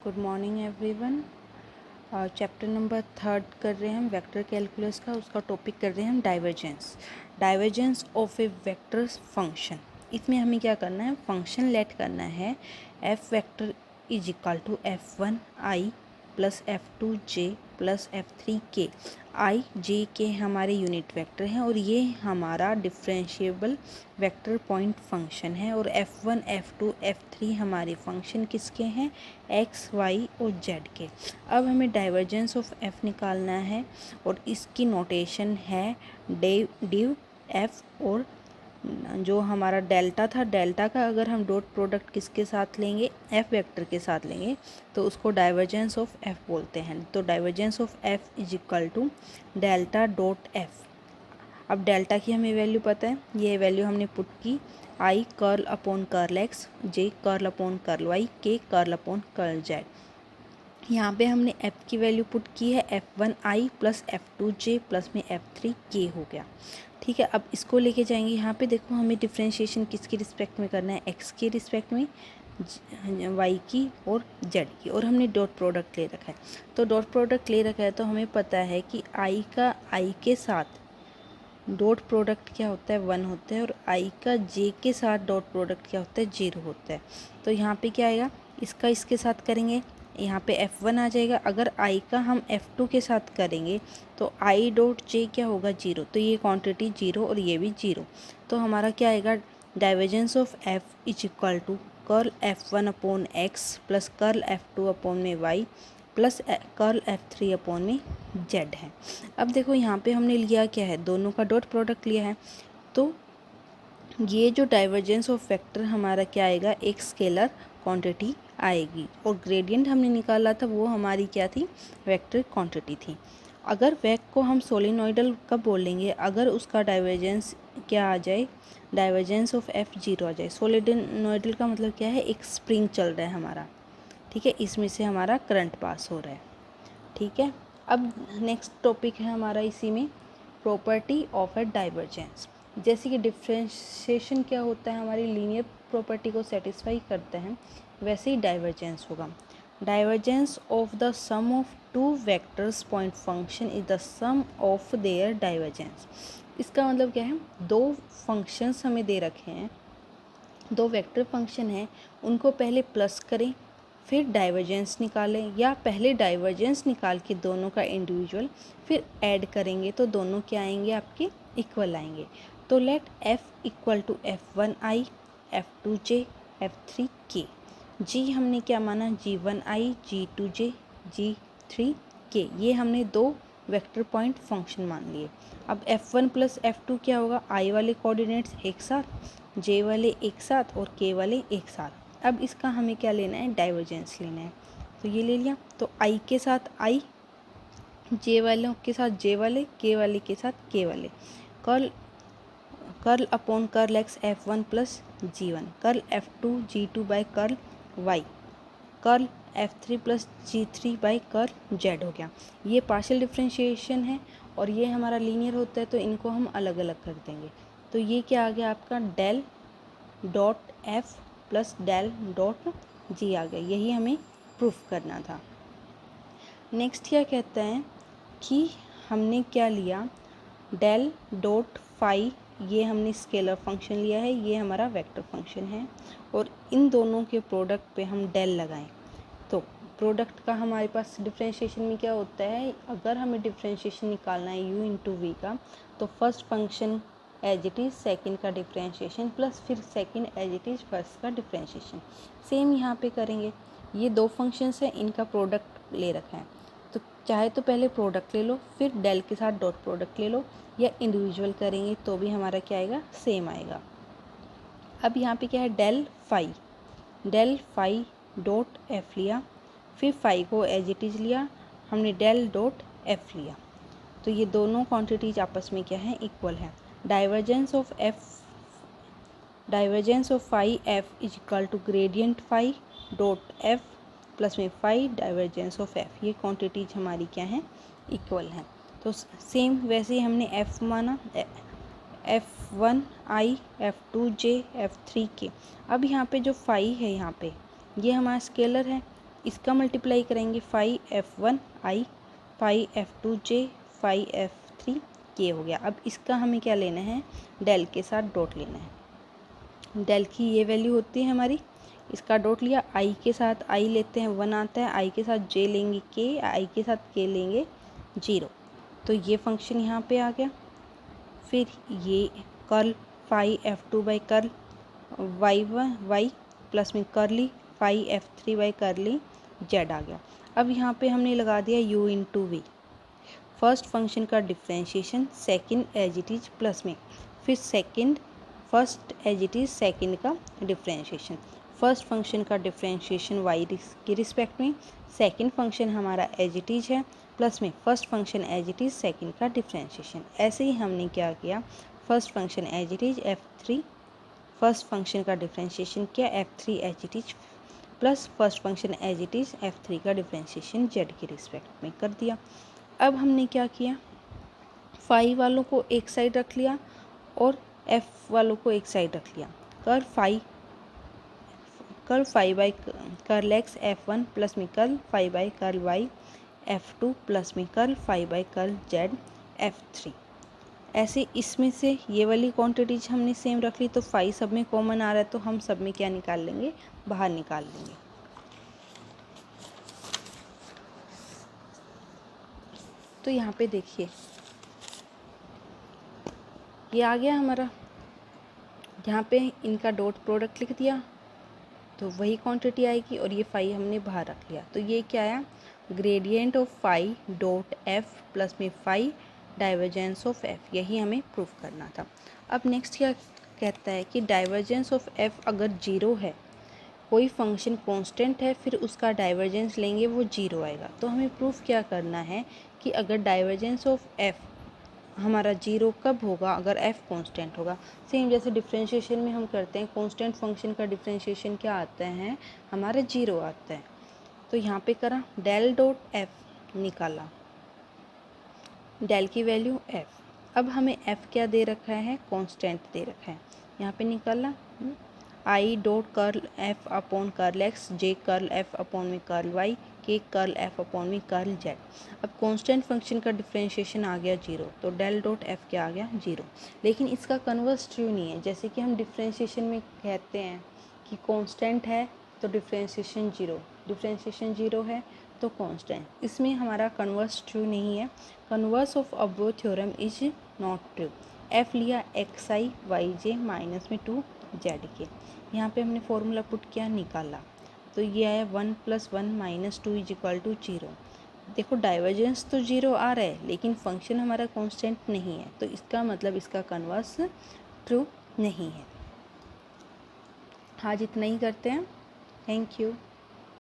Good morning everyone. Chapter number 3 कर रहे हैं हम वेक्टर कैलकुलस का। उसका टॉपिक कर रहे हैं हम divergence of a vector function. इसमें हमें क्या करना है, फंक्शन लेट करना है F vector is equal to f1i plus f2j plus f3k। I J K हमारे यूनिट वेक्टर हैं और ये हमारा डिफरेंशिएबल वेक्टर पॉइंट फंक्शन है। और f1 f2 f3 हमारे फंक्शन किसके हैं, x y और z के। अब हमें डाइवर्जेंस ऑफ f निकालना है और इसकी नोटेशन है डिव f। और जो हमारा डेल्टा था, डेल्टा का अगर हम डॉट प्रोडक्ट किसके साथ लेंगे, f वेक्टर के साथ लेंगे तो उसको डाइवर्जेंस ऑफ f बोलते हैं। तो divergence of f is equal to delta dot f। अब डेल्टा की हमें वैल्यू पता है, ये वैल्यू हमने पुट की i curl upon curl x, j curl upon curl y, k curl upon curl z। यहाँ पे हमने f की वैल्यू पुट की है f1i प्लस f2j प्लस में f3k हो गया। ठीक है, अब इसको लेके जाएंगे। यहाँ पे देखो हमें डिफ्रेंशिएशन किसके रिस्पेक्ट में करना है, x के रिस्पेक्ट में, y की और z की। और हमने डॉट प्रोडक्ट ले रखा है। तो डॉट प्रोडक्ट ले रखा है तो हमें पता है कि i का i के साथ डॉट प्रोडक्ट क्या होता है, 1 होता है। और i का j के साथ डॉट प्रोडक्ट क्या होता है, 0 होता है। तो यहाँ पे क्या आएगा, इसका इसके साथ करेंगे, यहाँ पे f1 आ जाएगा। अगर i का हम f2 के साथ करेंगे तो i डॉट j क्या होगा, 0। तो ये क्वांटिटी 0 और ये भी 0। तो हमारा क्या आएगा, divergence of f is equal to curl f1 upon x plus curl f2 upon में y plus curl f3 upon में z है। अब देखो यहाँ पे हमने लिया क्या है, दोनों का डॉट प्रोडक्ट लिया है। तो ये जो डाइवर्जेंस ऑफ वेक्टर हमारा क्या आएगा, एक स्केलर क्वांटिटी आएगी। और ग्रेडियंट हमने निकाला था वो हमारी क्या थी, वेक्टर क्वांटिटी थी। अगर वेक को हम सोलिनॉइडल कब बोलेंगे, अगर उसका डाइवर्जेंस क्या आ जाए, डाइवर्जेंस ऑफ f 0 आ जाए। सोलिनॉइडल का मतलब क्या है, एक स्प्रिंग चल रहा है हमारा, ठीक है, इसमें से हमारा करंट पास हो रहा है। ठीक है, अब नेक्स्ट टॉपिक है हमारा इसी में, प्रॉपर्टी ऑफ ए डाइवर्जेंस। जैसे कि डिफ्रेंशिएशन क्या होता है, हमारी लीनियर प्रॉपर्टी को सेटिस्फाई करते हैं, वैसे ही डाइवर्जेंस होगा। Divergence of the sum of two vectors point function is the sum of their divergence. इसका मतलब क्या है, दो फंक्शंस हमें दे रखे हैं, दो वेक्टर फंक्शन हैं, उनको पहले प्लस करें फिर डाइवर्जेंस निकालें, या पहले डाइवर्जेंस निकाल के दोनों का इंडिविजुअल फिर ऐड करेंगे तो दोनों क्या आएंगे, आपके इक्वल आएंगे। तो let f equal to f1i f2j f3k। g हमने क्या माना, g1i g2j g3k। ये हमने दो वेक्टर पॉइंट फंक्शन मान लिए। अब f1 प्लस f2 क्या होगा, i वाले कोऑर्डिनेट्स एक साथ, j वाले एक साथ और k वाले एक साथ। अब इसका हमें क्या लेना है, डाइवर्जेंस लेना है। तो ये ले लिया, तो i के साथ i, j वालों के साथ j वाले, k वाले के साथ k वाले। Curl curl upon curl x f1 plus g1, curl f2 g2 by curl y, curl f3 plus g3 by curl z हो गया। ये पार्शियल डिफ्रेंशिएशन है और ये हमारा लीनियर होता है तो इनको हम अलग अलग कर देंगे। तो ये क्या आ गया आपका, del dot f plus del dot g आ गया। यही हमें प्रूफ करना था। नेक्स्ट क्या कहता है कि हमने क्या लिया, डेल डॉट फाई, ये हमने स्केलर फंक्शन लिया है, ये हमारा वेक्टर फंक्शन है। और इन दोनों के प्रोडक्ट पे हम डेल लगाएं तो प्रोडक्ट का हमारे पास डिफ्रेंशिएशन में क्या होता है, अगर हमें डिफ्रेंशिएशन निकालना है u इंटू वी का, तो first function as it is second का डिफ्रेंशिएशन प्लस फिर second as it is first का डिफ्रेंशिएशन। सेम यहाँ पे करेंगे। ये दो फंक्शंस हैं, इनका प्रोडक्ट ले रखा है, तो चाहे तो पहले प्रोडक्ट ले लो फिर डेल के साथ डॉट प्रोडक्ट ले लो, या इंडिविजुअल करेंगे तो भी हमारा क्या आएगा, सेम आएगा। अब यहाँ पे क्या है, डेल फाई डॉट एफ लिया, फिर फाई को एज इट इज़ लिया हमने, डेल डॉट एफ लिया। तो ये दोनों क्वांटिटीज आपस में क्या है, इक्वल है। Divergence of phi F is equal to gradient phi dot F plus में फाई डाइवर्जेंस ऑफ एफ। ये क्वांटिटीज हमारी क्या है, इक्वल हैं। तो सेम वैसे ही हमने एफ माना, f1i f2j f3k। अब यहाँ पे जो फाई है, यहाँ पे ये हमारा स्केलर है, इसका मल्टीप्लाई करेंगे 5f1i 5f2j 5f3k हो गया। अब इसका हमें क्या लेना है, डेल के साथ डॉट लेना है। डेल की ये वैल्यू होती है हमारी, इसका डॉट लिया, आई के साथ आई लेते हैं 1 आता है, आई के साथ जे लेंगे के, आई के साथ के लेंगे 0, तो ये फंक्शन यहाँ पे आ गया। फिर ये curl 5f2 by curl y plus में curly 5f3 by curly z आ गया। अब यहाँ पे हमने लगा दिया u into v, first function का differentiation, second as it is plus में, फिर first as it is second का डिफ्रेंशिएशन, फर्स्ट फंक्शन का डिफ्रेंशिएशन y के रिस्पेक्ट में, सेकंड फंक्शन हमारा एज इट इज है, प्लस में first function as it is second का डिफ्रेंशिएशन। ऐसे ही हमने क्या किया, first function as it is f3, first function का डिफ्रेंशिएशन किया f3 as it is, plus first function as it is f3 का डिफ्रेंशिएशन z के रिस्पेक्ट में कर दिया। अब हमने क्या किया, फाई वालों को एक साइड रख लिया और f वालों को एक साइड रख लिया। Curl phi by curl x f1 plus में curl phi by curl y f2 plus में curl phi by curl z f3। ऐसे इसमें से ये वाली क्वांटिटीज हमने सेम रख ली, तो फाई सब में कॉमन आ रहा है, तो हम सब में क्या निकाल लेंगे, बाहर निकाल लेंगे। तो यहाँ पे देखिए ये आ गया हमारा, यहाँ पे इनका डॉट प्रोडक्ट लिख दिया तो वही क्वांटिटी आएगी, और ये फाई हमने बाहर रख लिया, तो ये क्या आया, gradient of phi dot F plus में फाई डाइवर्जेंस ऑफ एफ, यही हमें प्रूफ करना था। अब नेक्स्ट क्या कहता है कि डाइवर्जेंस ऑफ एफ अगर 0 है, कोई फंक्शन कांस्टेंट है, फिर उसका डाइवर्जेंस लेंगे वो 0 आएगा। तो हमें प्रूफ क्या करना है कि अगर डाइवर्जेंस ऑफ एफ हमारा 0 कब होगा, अगर f कांस्टेंट होगा। सेम जैसे डिफरेंशिएशन में हम करते हैं, कांस्टेंट फंक्शन का डिफरेंशिएशन क्या आता है, हमारा 0 आता है। तो यहाँ पे करा डेल डॉट f निकाला, डेल की वैल्यू f। अब हमें f क्या दे रखा है, कांस्टेंट दे रखा है, यहाँ पे निकाला I dot curl F upon curl x, J curl F upon में कर्ल वाई, के कर्ल एफ अपॉन में कर्ल जेड। अब कांस्टेंट फंक्शन का डिफरेंशिएशन आ गया 0, तो डेल डॉट एफ क्या आ गया 0। लेकिन इसका कन्वर्स ट्रू नहीं है, जैसे कि हम डिफरेंशिएशन में कहते हैं कि कांस्टेंट है तो डिफरेंशिएशन 0, डिफरेंशिएशन 0 है तो कांस्टेंट, इसमें हमारा कन्वर्स ट्रू नहीं है। Converse of above theorem is not true. F लिया एक्स आई वाई जे माइनस में 2 जेड के, यहाँ पे हमने फॉर्मूला पुट किया, निकाला, तो ये आया 1 + 1 - 2 = 0। देखो डाइवर्जेंस तो 0 आ रहा है, लेकिन फंक्शन हमारा कांस्टेंट नहीं है, तो इसका मतलब इसका कन्वर्स ट्रू नहीं है। आज इतना ही करते हैं, थैंक यू।